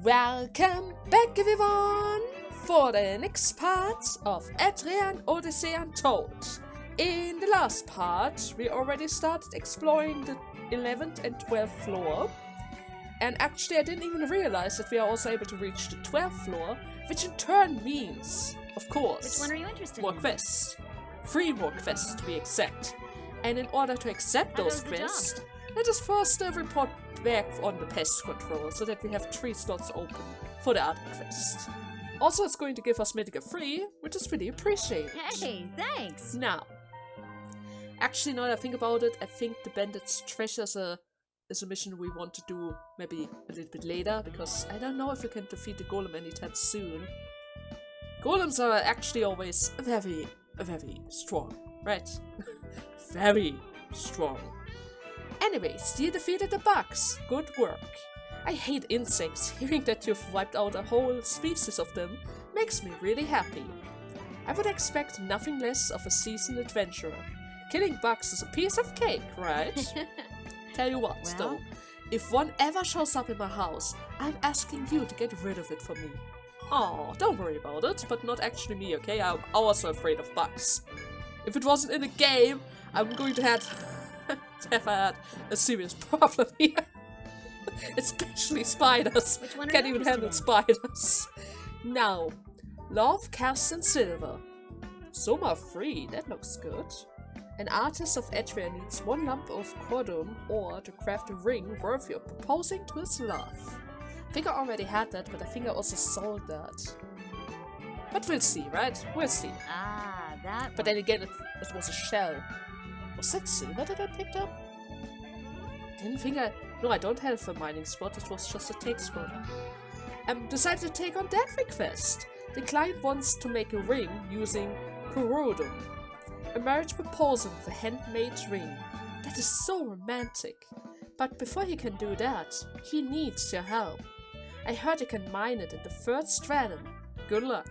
Welcome back everyone for the next part of Etrian Odyssey Untold. In the last part, we already started exploring the 11th and 12th floor. And actually I didn't even realize that we are also able to reach the 12th floor, which in turn means, of course, which one are you interested more in? quests. 3 more quests to be exact. And in order to accept those quests, let us first report back on the pest control so that we have 3 slots open for the other quest. Also, it's going to give us Mythica free, which is pretty appreciated. Hey, thanks! Now, actually, now that I think about it, I think the Bandit's Treasure is a mission we want to do maybe a little bit later, because I don't know if we can defeat the golem anytime soon. Golems are actually always very strong, right? Very strong. Anyways, you defeated the bugs. Good work. I hate insects. Hearing that you've wiped out a whole species of them makes me really happy. I would expect nothing less of a seasoned adventurer. Killing bugs is a piece of cake, right? Tell you what, though, if one ever shows up in my house, I'm asking you to get rid of it for me. Oh, don't worry about it, but not actually me, okay? I'm also afraid of bugs. If it wasn't in a game, I'm going to have had a serious problem here. Especially spiders. Which one are Can't you even interested handle in? spiders. Now, love cast in silver. Soma free, that looks good. An artist of Etria needs 1 lump of cordon ore to craft a ring worthy of proposing to his love. I think I already had that, but I think I also sold that. But we'll see, right? We'll see. Ah, that But then again, it was a shell. Was that silver that I picked up? Didn't think I... No, I don't have a mining spot, it was just a take spot. Decided to take on that request. The client wants to make a ring using corrodum. A marriage proposal with a handmade ring. That is so romantic. But before he can do that, he needs your help. I heard you can mine it in the 3rd stratum. Good luck.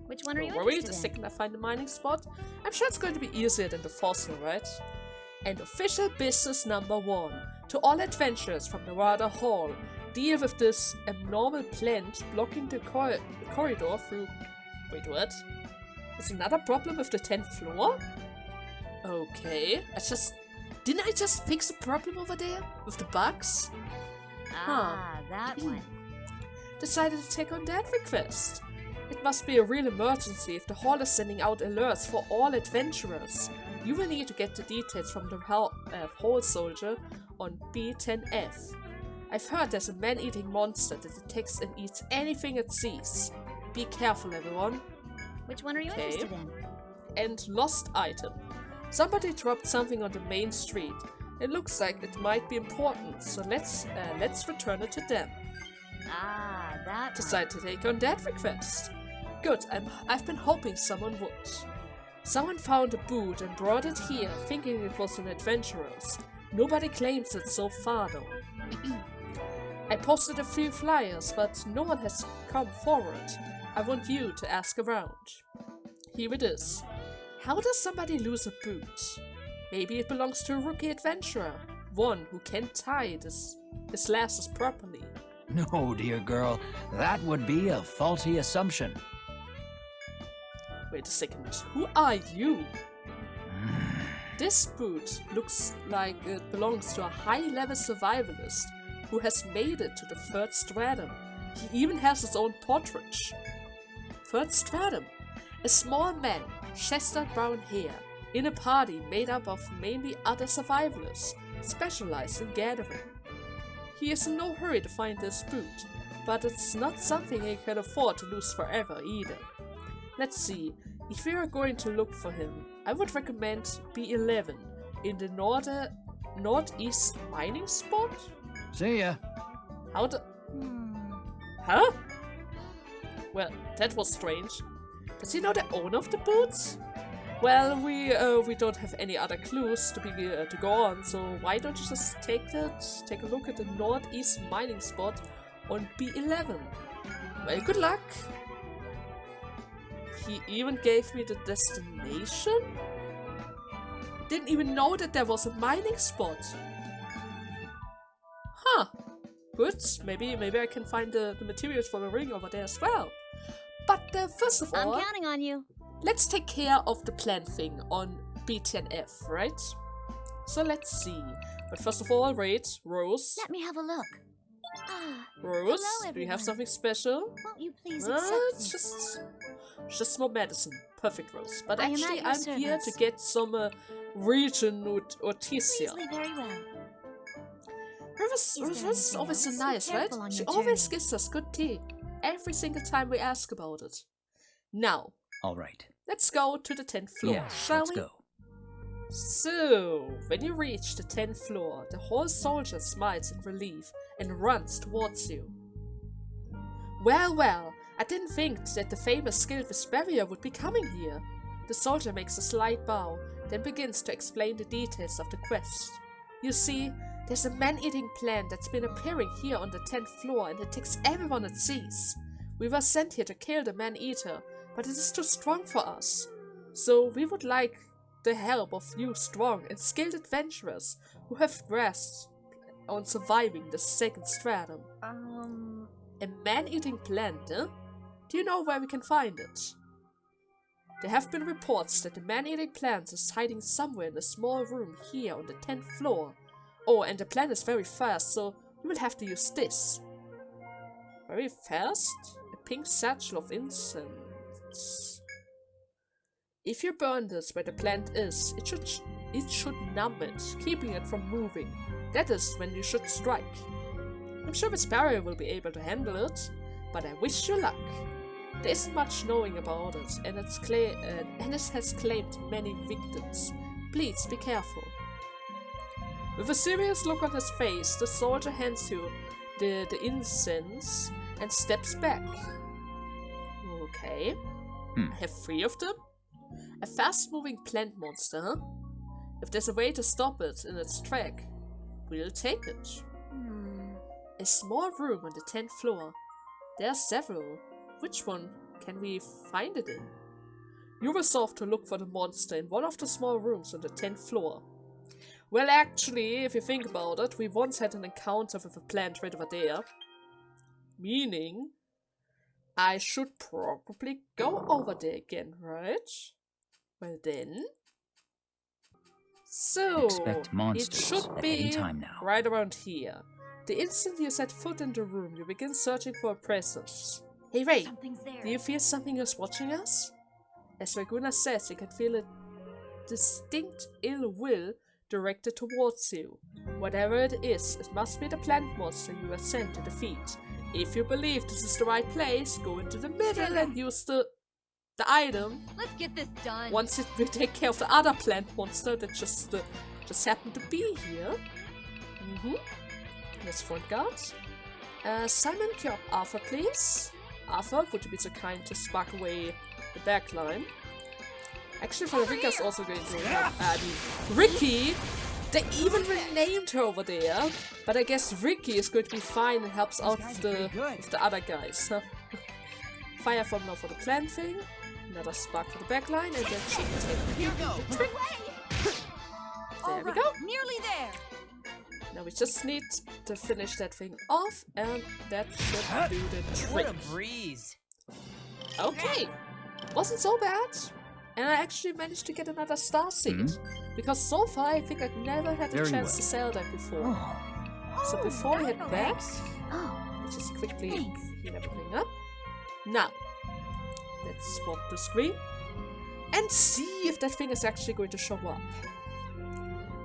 Which one are you Don't worry, the interested in? second I find a mining spot, I'm sure it's going to be easier than the fossil, right? And official business number 1. To all adventurers from the Radar Hall, deal with this abnormal plant blocking the corridor through... Wait, what? Is another problem with the 10th floor? Okay, Didn't I just fix a problem over there? With the bugs? Ah, that one. Decided to take on that request. It must be a real emergency if the hall is sending out alerts for all adventurers. You will need to get the details from the hall soldier on B10F. I've heard there's a man-eating monster that detects and eats anything it sees. Be careful, everyone. Which one are you interested in? And lost item. Somebody dropped something on the main street. It looks like it might be important, so let's return it to them. Ah, that one. Decide to take on that request. Good, I've been hoping someone would. Someone found a boot and brought it here, thinking it was an adventurer's. Nobody claims it so far, though. I posted a few flyers, but no one has come forward. I want you to ask around. Here it is. How does somebody lose a boot? Maybe it belongs to a rookie adventurer, one who can't tie his lasses properly. No, dear girl, that would be a faulty assumption. Wait a second, who are you? This boot looks like it belongs to a high-level survivalist who has made it to the 3rd stratum. He even has his own portrait. 3rd stratum. A small man, chestnut brown hair, in a party made up of mainly other survivalists, specialized in gathering. He is in no hurry to find this boot, but it's not something he can afford to lose forever either. Let's see, if we are going to look for him, I would recommend B11 in the northeast mining spot? See ya. How the... Huh? Well, that was strange. Does he know the owner of the boots? Well, we don't have any other clues to go on, so why don't you just take a look at the northeast mining spot on B11. Well, good luck. He even gave me the destination? Didn't even know that there was a mining spot. Huh. Good. Maybe I can find the materials for the ring over there as well. But first of all, I'm counting on you. let's take care of the plant thing on B10F, right? So let's see. But first of all, wait, Rose. Let me have a look. Ah, Rose, hello, do you have everyone. something special? Won't you please Well, accept it's this? just more medicine. Perfect, Rose. But I am actually, at your I'm here to service. get some region or Please Ortisia. leave very well. Rose there is anything always so else? nice, Be right? careful on She your always journey. gives us good tea. Every single time we ask about it. Now, All right. let's go to the 10th floor, Yeah, shall let's we? go. So, when you reach the 10th floor, the whole soldier smiles in relief and runs towards you. Well, well, I didn't think that the famous skilled Vesperia would be coming here. The soldier makes a slight bow, then begins to explain the details of the quest. You see, there's a man-eating plant that's been appearing here on the 10th floor and it takes everyone it sees. We were sent here to kill the man-eater, but it is too strong for us. So we would like the help of you strong and skilled adventurers who have grasped on surviving the second stratum. A man-eating plant, eh? Do you know where we can find it? There have been reports that the man-eating plant is hiding somewhere in a small room here on the 10th floor. Oh, and the plant is very fast, so you will have to use this. Very fast? A pink satchel of incense. If you burn this where the plant is, it should numb it, keeping it from moving. That is when you should strike. I'm sure Vesperia will be able to handle it, but I wish you luck. There isn't much knowing about it, and it has claimed many victims. Please be careful. With a serious look on his face, the soldier hands you the incense and steps back. Okay. I have 3 of them. A fast-moving plant monster, huh? If there's a way to stop it in its track, we'll take it. A small room on the 10th floor. There are several. Which one can we find it in? You resolve to look for the monster in one of the small rooms on the 10th floor. Well, actually, if you think about it, we once had an encounter with a plant right over there. Meaning, I should probably go over there again, right? Well then. So, Expect it monsters should at be any time now. right around here. The instant you set foot in the room, you begin searching for a presence. Hey Ray, Something's there. do you feel something is watching us? As Laguna says, you can feel a distinct ill will directed towards you. Whatever it is, it must be the plant monster you were sent to defeat. If you believe this is the right place, go into the middle and use the item. Let's get this done. Once we take care of the other plant monster that just happened to be here. Yes, front guard. Simon, queue up Arthur, please. Arthur, would you be so kind to spark away the backline? Actually, Frederica's also going to have Ricky. They even renamed her over there, but I guess Ricky is going to be fine and helps out with the other guys. Huh? Fire from now for the plant thing. Another spark for the backline, and then she can take Here go. There we go. Nearly there. Now we just need to finish that thing off, and that should do the What trick. a breeze. Okay, wasn't so bad. And I actually managed to get another star seed. Because so far I think I've never had a Very chance well. to sell that before. Oh, So before we head back, Oh, let's just quickly thanks. heal everything up. Now, let's swap the screen and see if that thing is actually going to show up.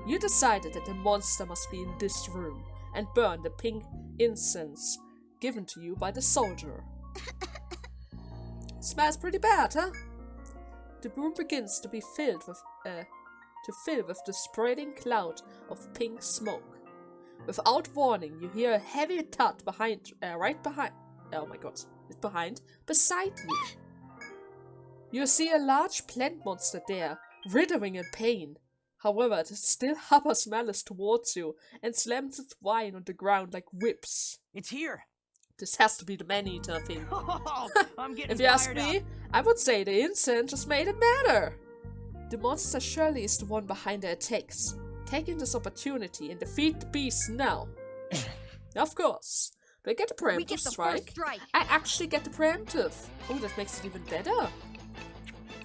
You decided that the monster must be in this room and burn the pink incense given to you by the soldier. Smells pretty bad, huh? The room begins to be filled with the spreading cloud of pink smoke. Without warning, you hear a heavy thud right behind. Oh my god, it's beside you. You see a large plant monster there, writhing in pain. However, it still hovers malice towards you and slams its wine on the ground like whips. It's here. This has to be the man-eater thing. Oh, I'm getting If you ask fired me, up. I would say the incense just made it better. The monster surely is the one behind the attacks. Take in this opportunity and defeat the beast now. Of course. Do I get the We preemptive get the strike? first strike. I actually get the preemptive. Oh, that makes it even better.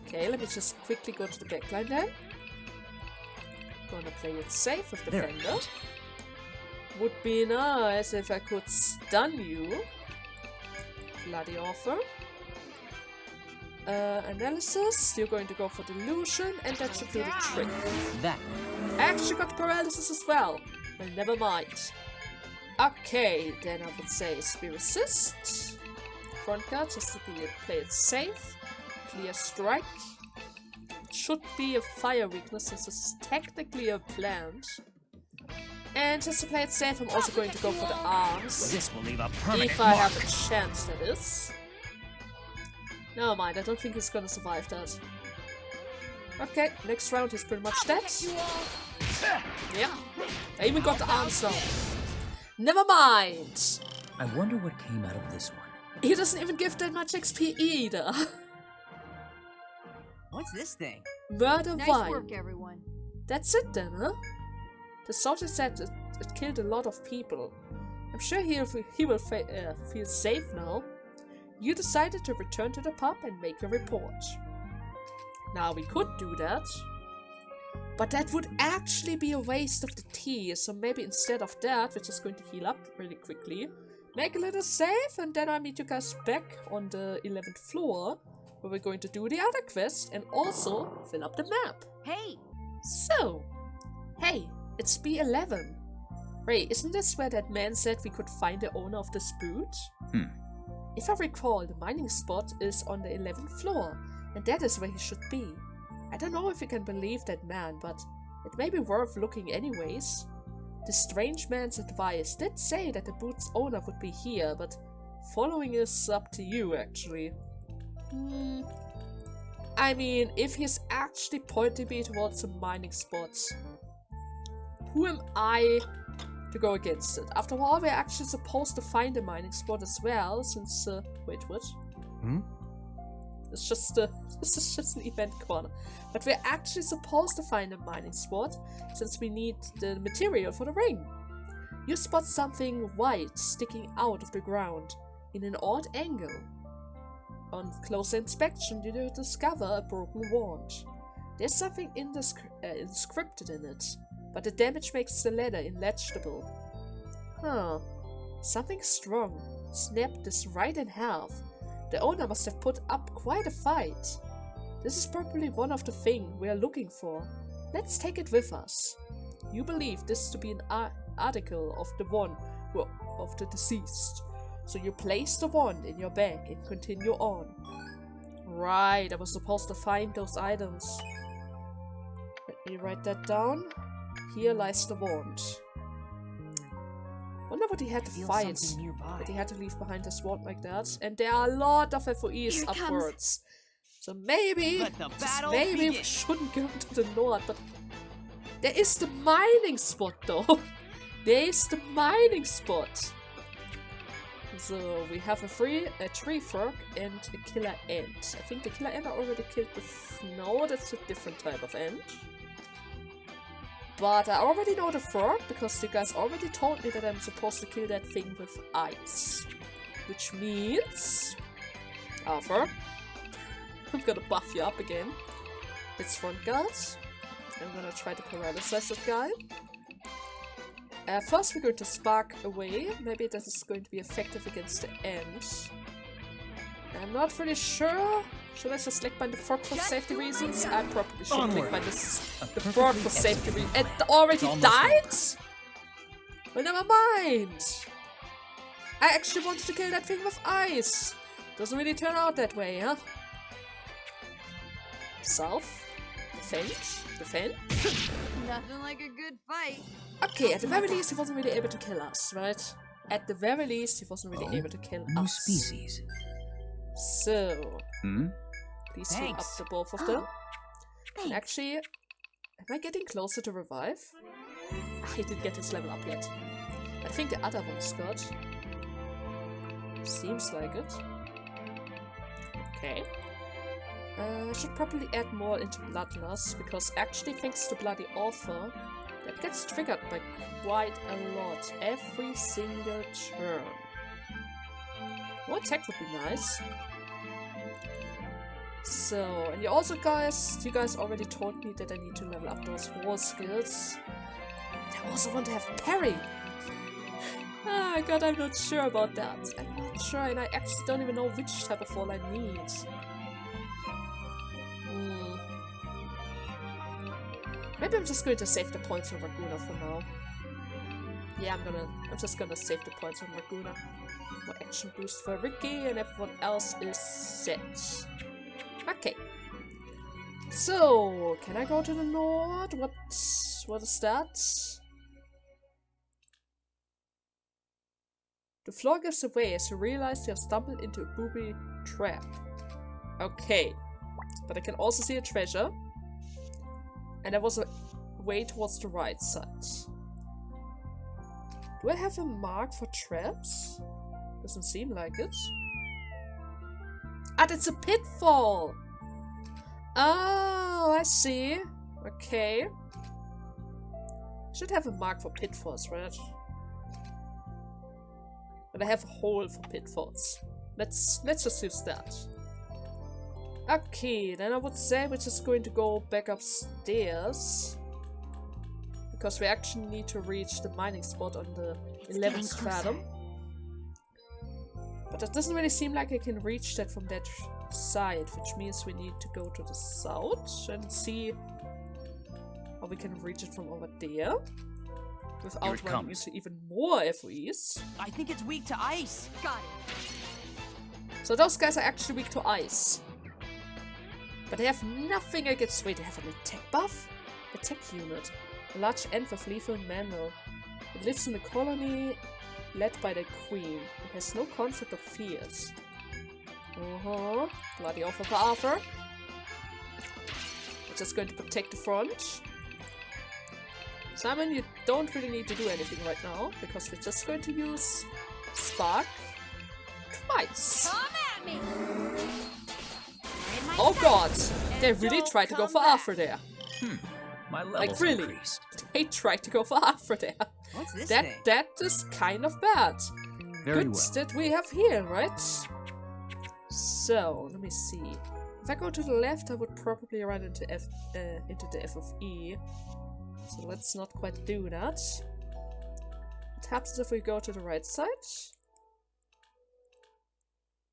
Okay, let me just quickly go to the backline then. Gonna play it safe with Defender. Would be nice if I could stun you. Bloody offer. Analysis, you're going to go for delusion, and that should do the trick. That. I actually got paralysis as well. Well, never mind. Okay, then I would say spear resist. Front guard, just to play it safe. Clear strike. Should be a fire weakness, this is technically a plant. And just to play it safe, I'm also going to go for the arms. This will leave a permanent If I mark. have a chance, that is. Never mind, I don't think he's gonna survive that. Okay, next round he's pretty much dead. Yeah, I even got the arms now. Never mind. I wonder what came out of this one. He doesn't even give that much XP either. What's this thing? Murder Nice Vine. work, everyone. That's it then, huh? The soldier said it killed a lot of people. I'm sure he will feel safe now. You decided to return to the pub and make a report. Now we could do that. But that would actually be a waste of the tea, so maybe instead of that, we're just going to heal up really quickly. Make a little save, and then I'll meet you guys back on the 11th floor, where we're going to do the other quest and also fill up the map. Hey, So, hey, it's B11. Ray, isn't this where that man said we could find the owner of this boot? If I recall, the mining spot is on the 11th floor, and that is where he should be. I don't know if you can believe that man, but it may be worth looking anyways. The strange man's advice did say that the boot's owner would be here, but following is up to you, actually. I mean, if he's actually pointing me towards a mining spot, who am I to go against it? After all, we're actually supposed to find a mining spot as well, since, wait, what? It's just, this is just an event corner. But we're actually supposed to find a mining spot, since we need the material for the ring. You spot something white sticking out of the ground, in an odd angle. On closer inspection, you discover a broken wand. There's something inscripted in it, but the damage makes the letter illegible. Huh. Something strong. Snapped this right in half. The owner must have put up quite a fight. This is probably one of the things we are looking for. Let's take it with us. You believe this to be an article of the one of the deceased. So you place the wand in your bag and continue on. Right, I was supposed to find those items. Let me write that down. Here lies the wand. Wonder what he had to fight. That he had to leave behind his wand like that. And there are a lot of FOEs upwards. So maybe, just maybe we shouldn't go to the north. But there is the mining spot though. There is the mining spot. So we have a tree frog and a killer ant. I think the killer ant I already killed with... No, that's a different type of ant. But I already know the frog because you guys already told me that I'm supposed to kill that thing with ice. Which means... Arthur, I'm gonna buff you up again. It's front guard. I'm gonna try to paralyze that guy. First we're going to spark away. Maybe this is going to be effective against the ant. I'm not really sure. Should I just lick bind the frog for safety reasons? I probably should lick bind the frog for safety reasons. It already died? Well, never mind. I actually wanted to kill that thing with ice. Doesn't really turn out that way, huh? South. Defend. nothing like a good fight. Okay, at the very least he wasn't really able to kill us, right? At the very least he wasn't really able to kill New us. species. So, please heal up the both of them. And actually, am I getting closer to revive? I didn't get his level up yet. I think the other one's got. Seems like it. Okay. I should probably add more into Bloodlust, because actually thanks to Bloody Author, That gets triggered by quite a lot every single turn. More attack would be nice. So, and you guys already told me that I need to level up those war skills. I also want to have parry. Ah, God, I'm not sure about that. I'm not sure, and I actually don't even know which type of wall I need. Maybe I'm just going to save the points on Raguna for now. Yeah, I'm just gonna save the points on Raguna. More action boost for Ricky, and everyone else is set. Okay. So, can I go to the north? What is that? The floor gives away as you realize you have stumbled into a booby trap. Okay. But I can also see a treasure. And there was a way towards the right side. Do I have a mark for traps? Doesn't seem like it. Ah, that's a pitfall! Oh, I see. Okay. Should have a mark for pitfalls, right? But I have a hole for pitfalls. Let's just use that. Okay, then I would say we're just going to go back upstairs. Because we actually need to reach the mining spot on the 11th fathom. But it doesn't really seem like I can reach that from that side, which means we need to go to the south and see how we can reach it from over there. Without running into even more FOEs. I think it's weak to ice. Got it. So those guys are actually weak to ice. But they have nothing against... Wait, they have an attack buff? Attack unit. A large ant with lethal manual. It lives in a colony led by the queen. It has no concept of fears. Bloody offer for Arthur. We're just going to protect the front. Simon, you don't really need to do anything right now, because we're just going to use Spark twice. Come at me. Oh god! They really tried to go for Arthur there. My level's Like really, increased. they tried to go for Arthur there. What's this thing? That is kind of bad. Very Good well. that we have here, right? So, let me see. If I go to the left, I would probably run into the F of E. So let's not quite do that. What happens if we go to the right side?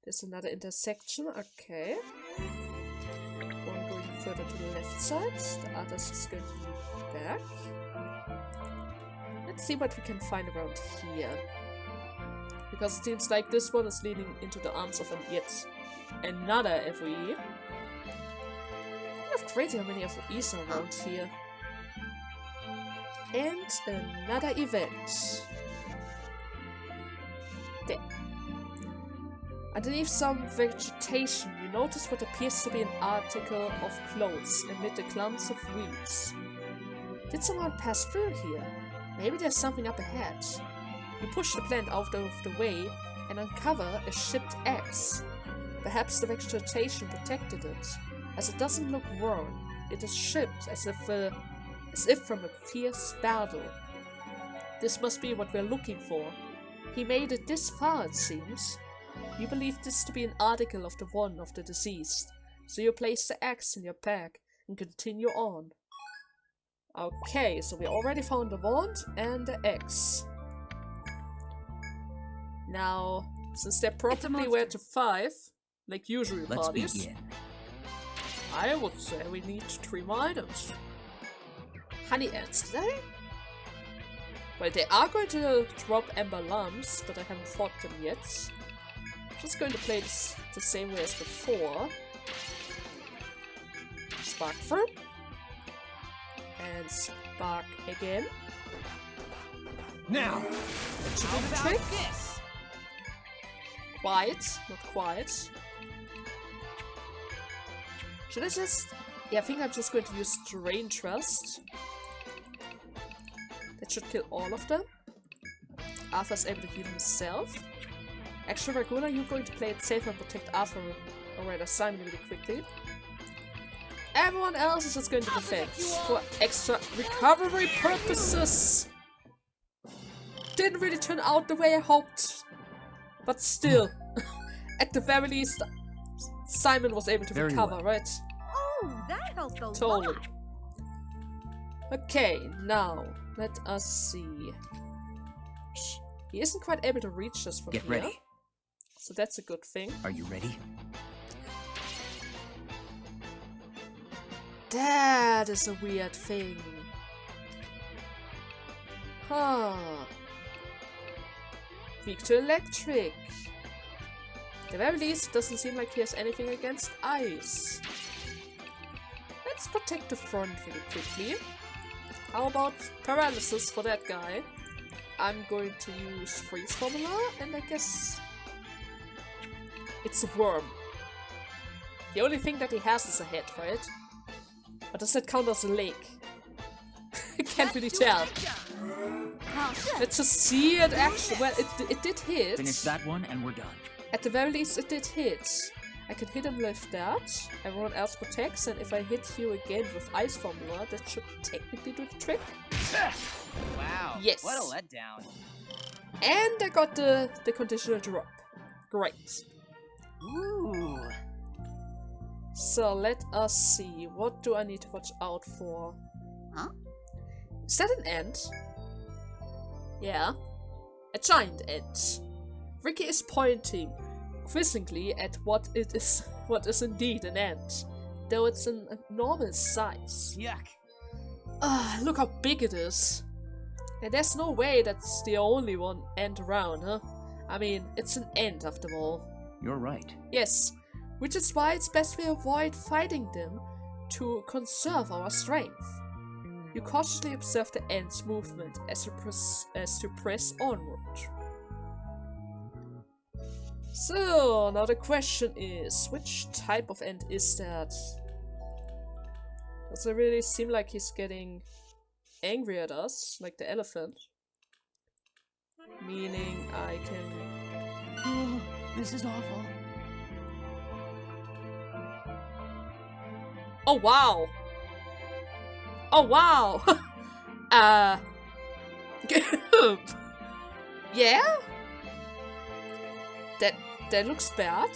There's another intersection, okay. One going further to the left side, the other is going to lead back. Let's see what we can find around here. Because it seems like this one is leading into the arms of yet another FOE. Kind of crazy how many FOEs are around here. And another event. There. Underneath some vegetation, you notice what appears to be an article of clothes amid the clumps of weeds. Did someone pass through here? Maybe there's something up ahead. You push the plant out of the way and uncover a chipped axe. Perhaps the vegetation protected it, as it doesn't look worn. It is chipped as if from a fierce battle. This must be what we're looking for. He made it this far, it seems. You believe this to be an article of the wand of the deceased, so you place the axe in your pack and continue on. Okay, so we already found the wand and the axe. Now, since they're probably were to 5, like usual Let's parties, begin. I would say we need 3 more items. Honey ants, did I? Well, they are going to drop ember lumps, but I haven't fought them yet. Just going to play this the same way as before. Spark first. And spark again. Now, That should How do the about trick. this? Quite, not quite. Should I just... Yeah, I think I'm just going to use Drain Trust. That should kill all of them. Arthur's able to heal himself. Actually, Raguna, you're going to play it safe and protect Arthur, or rather Simon, really quickly. Everyone else is just going to defend for extra recovery purposes. Didn't really turn out the way I hoped. But still, at the very least, Simon was able to Very recover, well. right? Oh, that helped a Totally. lot. Okay, now, let us see. He isn't quite able to reach us from Get here. ready. So that's a good thing. Are you ready? That is a weird thing. Huh. Weak to electric. At the very least, it doesn't seem like he has anything against ice. Let's protect the front really quickly. How about paralysis for that guy? I'm going to use freeze formula, and I guess it's a worm. The only thing that he has is a head, right? But does that count as a leg? I can't really tell. Let's just see it actually. Well, it did hit. Finish that one and we're done. At the very least, it did hit. I can hit him with that. Everyone else protects, and if I hit you again with ice formula, that should technically do the trick. Wow. Yes. What a letdown. And I got the conditional drop. Great. Ooh. So let us see. What do I need to watch out for? Huh? Is that an ant? Yeah. A giant ant. Ricky is pointing quizzingly at what is indeed an ant, though it's an enormous size. Yuck. Look how big it is. And there's no way that's the only one ant around, huh? I mean, it's an ant after all. You're right. Yes, which is why it's best we avoid fighting them to conserve our strength. You cautiously observe the ant's movement as you press onward. So, now the question is, which type of ant is that? Does it really seem like he's getting angry at us, like the elephant? Meaning I can... Oh, this is awful. Oh wow! Oh wow! Yeah? That looks bad.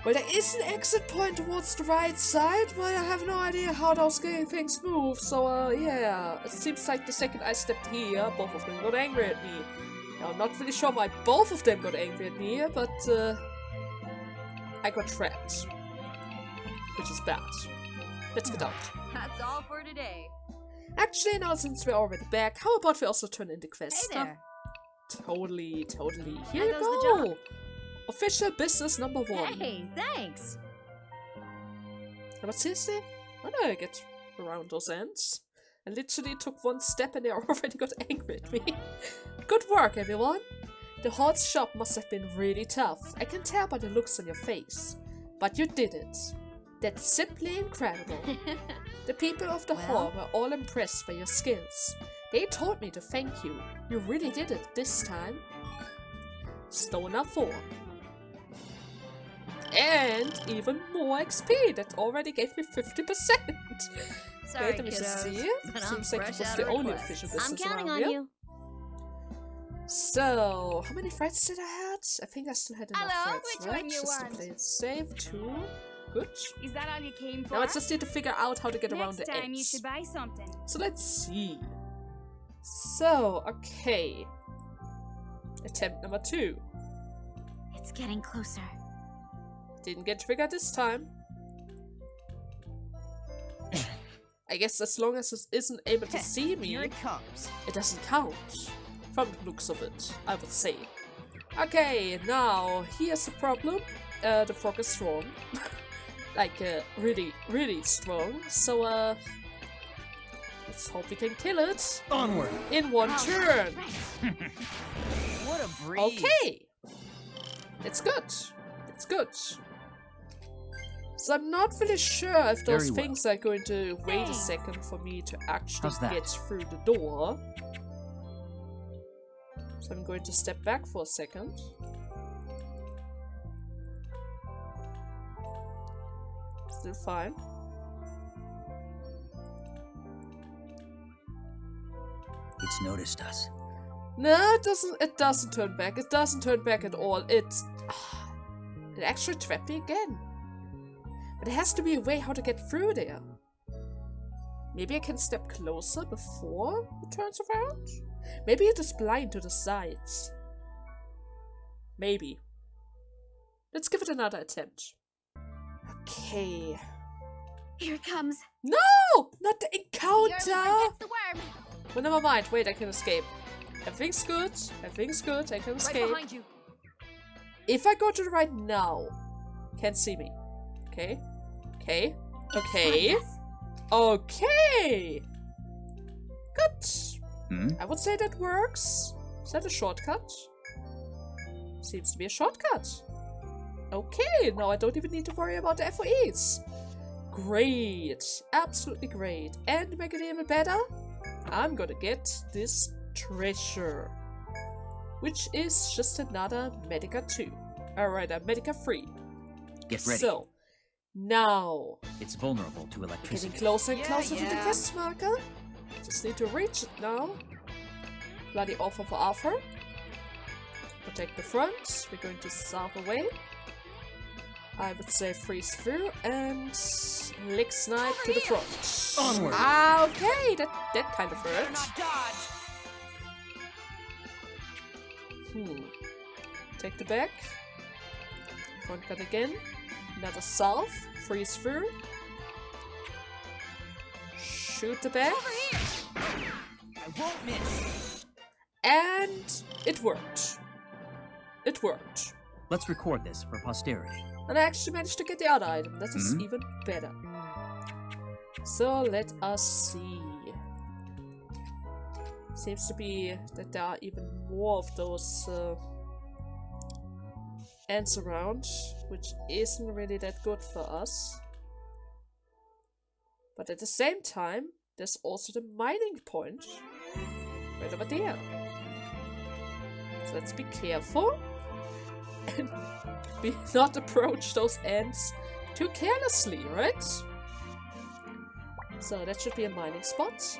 Well, there is an exit point towards the right side, but I have no idea how those things move, so yeah. It seems like the second I stepped here, both of them got angry at me. Now, I'm not really sure why both of them got angry at me, but I got trapped. Which is bad. Let's get out. That's all for today. Actually, now since we're already back, how about we also turn in the quest? Hey there. Totally. Here How you goes the go! Official business number 1. Hey, thanks. But seriously, how do I get around those ants? I literally took one step and they already got angry at me. Good work, everyone! The hot shop must have been really tough. I can tell by the looks on your face. But you did it. That's simply incredible. The people of the hall were all impressed by your skills. They told me to thank you. You really did it this time. Stoner 4. And even more XP. That already gave me 50%. Sorry, Wait, let me just kiddos, see it. but I'm Seems like it fresh was out the of only requests. official business I'm counting around on here. you. So, how many threads did I have? I think I still had enough Hello, threads, which right? one you Just want? to play it safe. 2. Good. Is that all you came for? Now I just need to figure out how to get around Next the time you ends. should buy something. So let's see. So, okay. Attempt number 2. It's getting closer. Didn't get triggered this time. I guess as long as it isn't able to see me, Here it comes. it doesn't count. From the looks of it, I would say. Okay, now, here's the problem. The frog is strong. Like, really, really strong. So, let's hope we can kill it. Onward. In one turn. What a breeze. Okay. It's good. It's good. So I'm not really sure if those Very well. things are going to wait a second for me to actually How's that? get through the door. So I'm going to step back for a second. perfectly fine. It's noticed us. No, it doesn't. It doesn't turn back. It doesn't turn back at all. It actually trapped me again. But there has to be a way how to get through there. Maybe I can step closer before it turns around? Maybe it is blind to the sides. Maybe. Let's give it another attempt. Okay. Here it comes. No! Not the Your encounter! liver gets the worm. Well, never mind. Wait, I can escape. Everything's good. Everything's good. I can Right escape. behind you. If I go to the right now, can't see me. Okay. Okay. Okay. It's Okay. Good. Hmm? I would say that works. Is that a shortcut? Seems to be a shortcut. Okay, now I don't even need to worry about the FOEs. Great. Absolutely great. And to make it even better, I'm gonna get this treasure. Which is just another Medica 2. Alright, a Medica 3. Get ready. So, now, It's vulnerable to getting electricity. closer and Yeah, closer to the yeah. quest marker. Just need to reach it now. Bloody offer for Arthur. Protect the front. We're going to south away. I would say freeze through and lick snipe to the front. Onward. Ah, okay, that kind of hurt. Not dodge. Take the back. Front cut again. Another south. Freeze through. Shoot the back. I won't miss. And it worked. It worked. Let's record this for posterity. And I actually managed to get the other item. That is Mhm. even better. So let us see. Seems to be that there are even more of those ants around, which isn't really that good for us. But at the same time, there's also the mining point right over there. So let's be careful and not approach those ants too carelessly, right? So that should be a mining spot.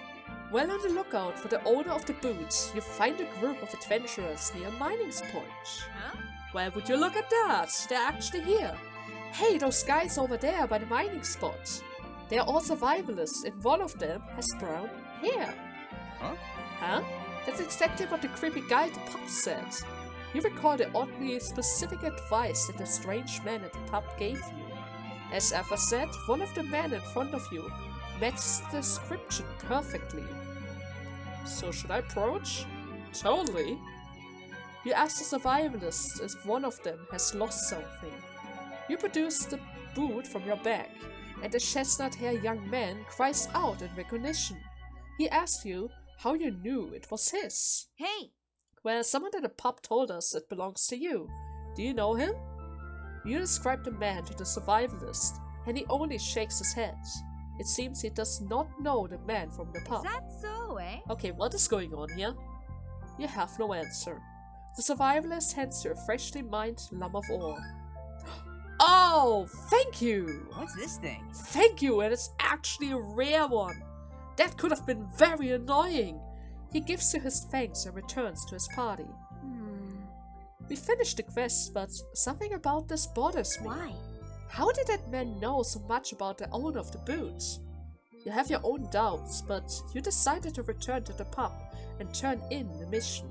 Well on the lookout for the owner of the boots, you find a group of adventurers near a mining point. Huh? Well, would you look at that? They're actually here. Hey, those guys over there by the mining spot. They're all survivalists, and one of them has brown hair. Huh? Huh? That's exactly what the creepy guy at the pub said. You recall the oddly specific advice that the strange man at the pub gave you. As Eva said, one of the men in front of you matches the description perfectly. So should I approach? Totally. You ask the survivalists if one of them has lost something. You produce the boot from your bag, and the chestnut-haired young man cries out in recognition. He asks you how you knew it was his. Hey, Well, someone at the pub told us it belongs to you. Do you know him? You describe the man to the survivalist, and he only shakes his head. It seems he does not know the man from the is pub. that so, eh? Okay, what is going on here? You have no answer. The survivalist hands you a freshly mined lump of ore. Oh, thank you! What's this thing? Thank you, and it's actually a rare one. That could have been very annoying. He gives you his thanks and returns to his party. We finished the quest, but something about this bothers me. Why? How did that man know so much about the owner of the boots? You have your own doubts, but you decided to return to the pub and turn in the mission.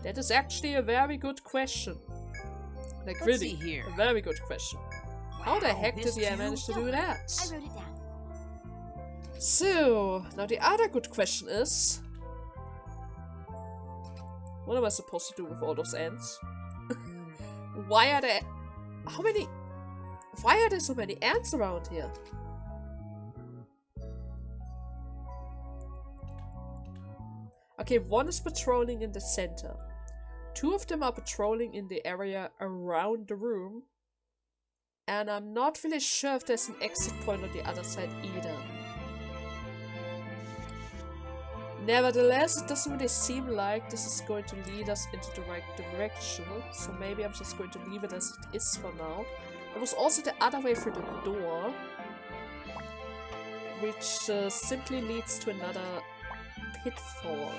That is actually a very good question. Like, Let's really, see here. a very good question. How the Wow, heck did this he too? manage to do that? I wrote it down. So, now the other good question is... What am I supposed to do with all those ants? Why are there... How many... Why are there so many ants around here? Okay, one is patrolling in the center. Two of them are patrolling in the area around the room. And I'm not really sure if there's an exit point on the other side either. Nevertheless, it doesn't really seem like this is going to lead us into the right direction, so maybe I'm just going to leave it as it is for now. It was also the other way through the door, which simply leads to another pitfall.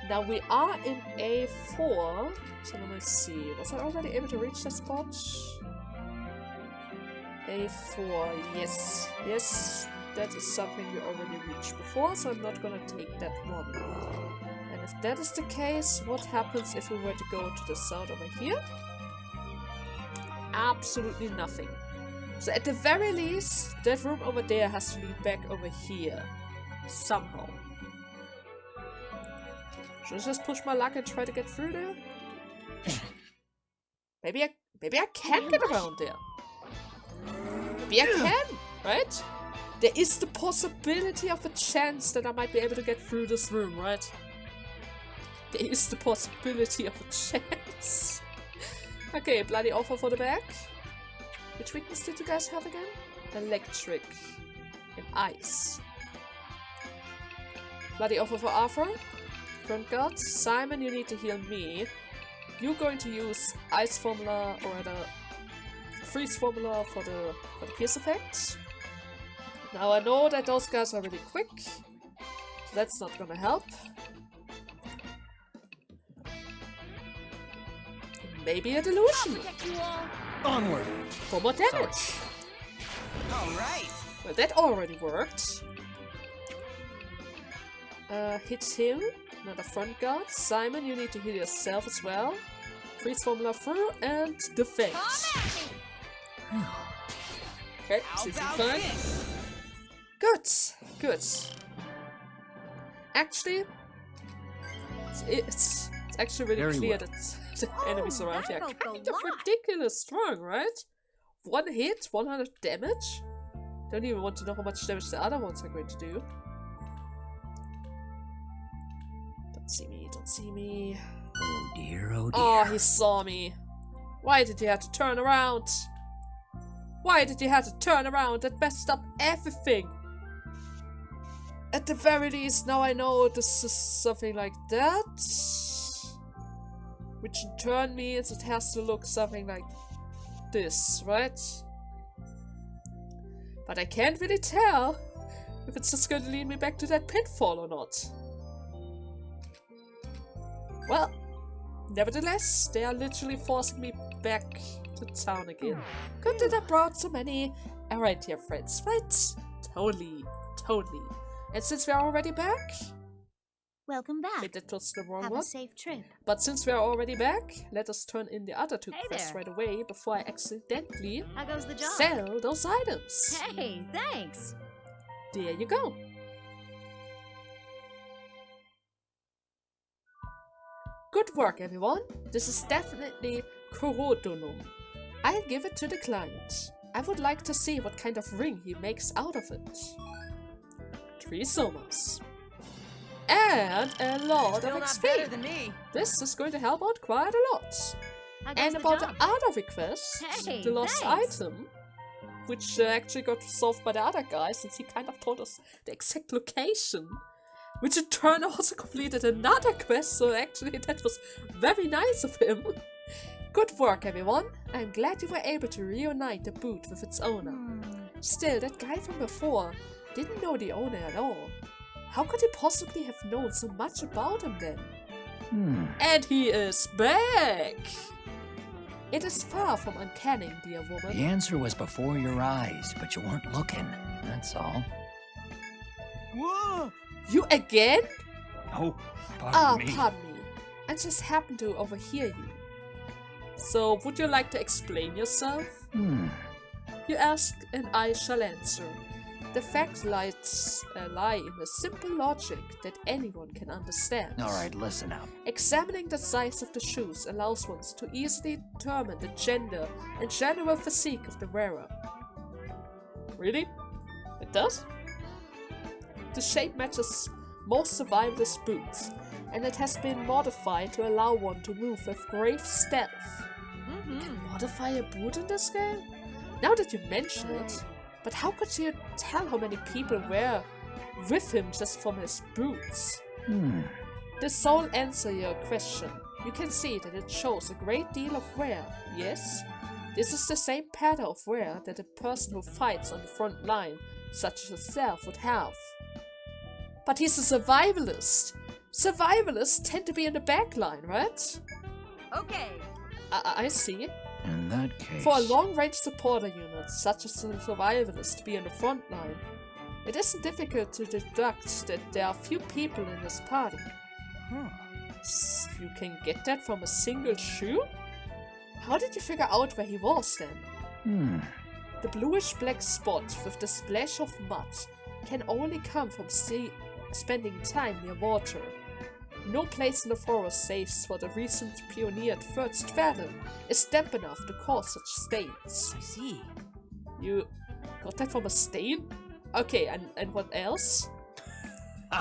Now we are in A4, so let me see. Was I already able to reach that spot? A4, yes. Yes, that is something we already reached before, so I'm not gonna take that one. And if that is the case, what happens if we were to go to the south over here? Absolutely nothing. So at the very least, that room over there has to lead back over here. Somehow. Should I just push my luck and try to get through there? Maybe I can get around there. Maybe I can, right? There is the possibility of a chance that I might be able to get through this room, right? There is the possibility of a chance. Okay, bloody offer for the back. Which weakness did you guys have again? Electric. And ice. Bloody offer for Arthur. Front guard. Simon, you need to heal me. You're going to use ice formula or rather freeze formula for the pierce effect. Now I know that those guys are really quick. So that's not gonna help. Maybe a delusion. Onward. For more damage. Alright. Well, that already worked. Hit him. Another front guard. Simon, you need to heal yourself as well. Freeze formula through and defense. Okay, season fine. Good, good. Actually, it's actually really Very clear well. that the enemies around here are that'll kind go of lot. ridiculous strong, right? One hit, 100 damage. Don't even want to know how much damage the other ones are going to do. Don't see me, don't see me. Oh dear, oh dear. Oh, he saw me. Why did he have to turn around? Why did he have to turn around? That messed up everything. At the very least, now I know this is something like that. Which in turn means it has to look something like this, right? But I can't really tell if it's just going to lead me back to that pitfall or not. Well, nevertheless, they are literally forcing me back to town again. Good that I brought so many Etria friends, right? Totally, totally. And since we are already back, Welcome back. wait, that was the wrong Have one. a safe trip. But since we are already back, let us turn in the other two Hey quests there. right away before I accidentally How goes the job? sell those items. Hey, thanks. There you go. Good work, everyone. This is definitely Korodonum. I'll give it to the client. I would like to see what kind of ring he makes out of it. 3 somas. And a lot Still of not XP. better than me. This is going to help out quite a lot. How goes And the about job? the other request, Hey, the lost thanks. item, which actually got solved by the other guy since he kind of told us the exact location, which in turn also completed another quest, so actually that was very nice of him. Good work, everyone. I'm glad you were able to reunite the boot with its owner. Still, that guy from before didn't know the owner at all. How could he possibly have known so much about him then? And he is back! It is far from uncanny, dear The woman. answer was before your eyes, but you weren't looking. That's all. Whoa! You again? Oh, Pardon me. I just happened to overhear you. So, would you like to explain yourself? You ask, and I shall answer. The facts lie in a simple logic that anyone can understand. All right, listen up. Examining the size of the shoes allows one to easily determine the gender and general physique of the wearer. Really? It does? The shape matches most survivalist boots, and it has been modified to allow one to move with great stealth. You can modify a boot in this game? Now that you mention it, but how could you tell how many people wear with him just from his boots? This will answer your question. You can see that it shows a great deal of wear, yes? This is the same pattern of wear that a person who fights on the front line, such as yourself, would have. But he's a survivalist. Survivalists tend to be in the back line, right? Okay. I see. In that case... For a long-range supporter unit, such as a survivalist, to be in the front line, it isn't difficult to deduct that there are few people in this party. You can get that from a single shoe? How did you figure out where he was then? The bluish-black spot with the splash of mud can only come from spending time near water. No place in the forest save for the recent pioneered third stratum is damp enough to cause such stains. I see. You got that from a stain? Okay, and what else?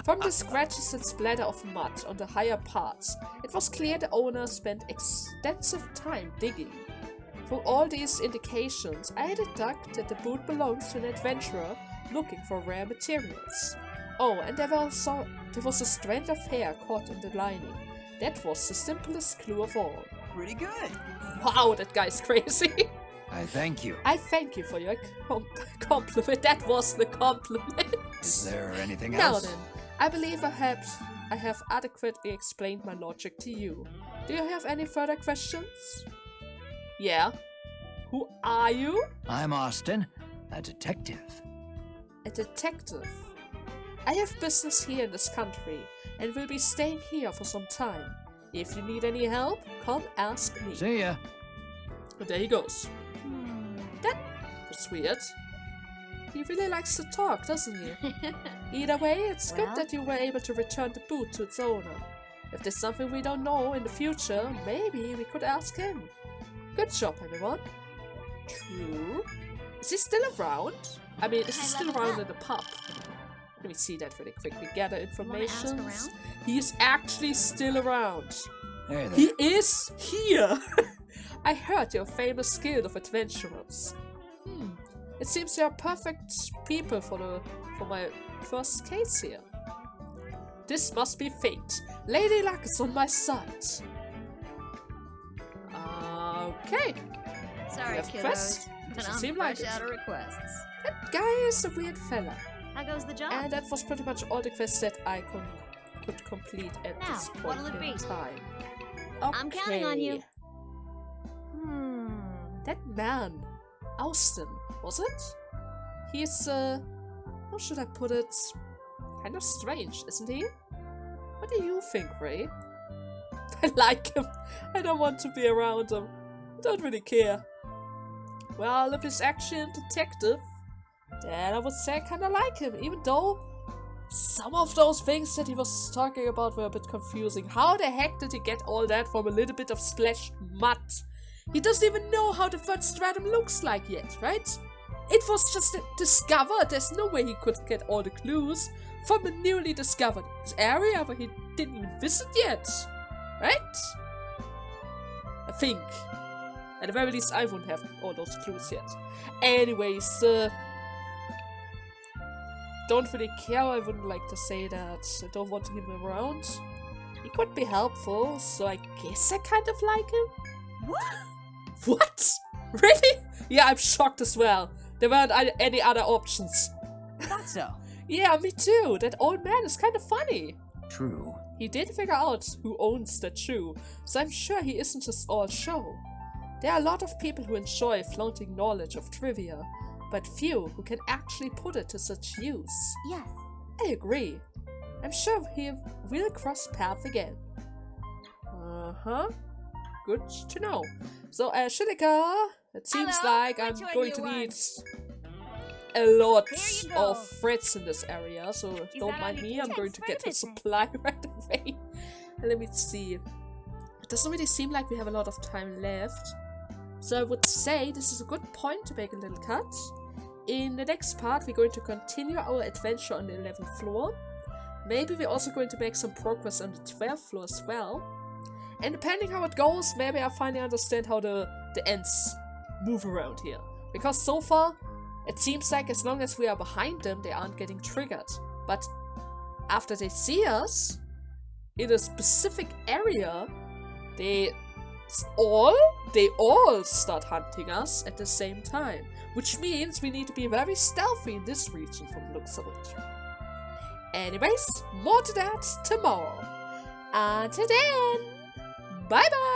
From the scratches and splatter of mud on the higher parts, it was clear the owner spent extensive time digging. From all these indications, I deduct that the boot belongs to an adventurer looking for rare materials. Oh, and there was a strand of hair caught in the lining. That was the simplest clue of all. Pretty good. Wow, that guy's crazy. I thank you. I thank you for your compliment. That was the compliment. Is there anything Now else? then, I believe I have adequately explained my logic to you. Do you have any further questions? Yeah. Who are you? I'm Austin, a detective. A detective. I have business here in this country, and will be staying here for some time. If you need any help, come ask me. See ya. And there he goes. That was weird. He really likes to talk, doesn't he? Either way, it's good that you were able to return the boot to its owner. If there's something we don't know in the future, maybe we could ask him. Good job, everyone. True. Is he still around? I mean, is he still around in the pub? Let me see that really quickly. Gather information. He is actually still around. There. He is here! I heard your famous guild of adventurers. It seems you are perfect people for my first case here. This must be fate. Lady Luck is on my side. Okay. Sorry, have kiddos. quest? But Doesn't I'm seem like fresh it. out of requests. That guy is a weird fella. How goes the job? And that was pretty much all the quests that I could complete at Now, this point what'll it in be? time. Okay. I'm counting on you. That man, Austin, was it? He's, how should I put it? Kind of strange, isn't he? What do you think, Ray? I like him. I don't want to be around him. I don't really care. Well, if he's actually a detective, then I would say I kinda like him, even though some of those things that he was talking about were a bit confusing. How the heck did he get all that from a little bit of splashed mud? He doesn't even know how the third stratum looks like yet, right? It was just discovered. There's no way he could get all the clues from a newly discovered area where he didn't even visit yet, right? I think. At the very least, I wouldn't have all those clues yet. Anyways, don't really care. I wouldn't like to say that. I don't want him around. He could be helpful, so I guess I kind of like him. What? Really? Yeah, I'm shocked as well. There weren't any other options. Thought so. Yeah, me too. That old man is kind of funny. True. He did figure out who owns that shoe, so I'm sure he isn't just all show. There are a lot of people who enjoy flaunting knowledge of trivia, but few who can actually put it to such use. Yes. I agree. I'm sure he will cross paths again. Uh-huh. Good to know. So, Shilika, it seems Hello, like I'm which one going you to want? need a lot Here you go. of threads in this area, so don't that mind all me, you I'm can? going to Spray get the business. supply right away. Let me see. It doesn't really seem like we have a lot of time left. So I would say this is a good point to make a little cut. In the next part, we're going to continue our adventure on the 11th floor. Maybe we're also going to make some progress on the 12th floor as well. And depending how it goes, maybe I finally understand how the ends move around here. Because so far, it seems like as long as we are behind them, they aren't getting triggered. But after they see us in a specific area, they they all start hunting us at the same time, which means we need to be very stealthy in this region from the looks of it. Anyways, more to that tomorrow. Until then, bye bye!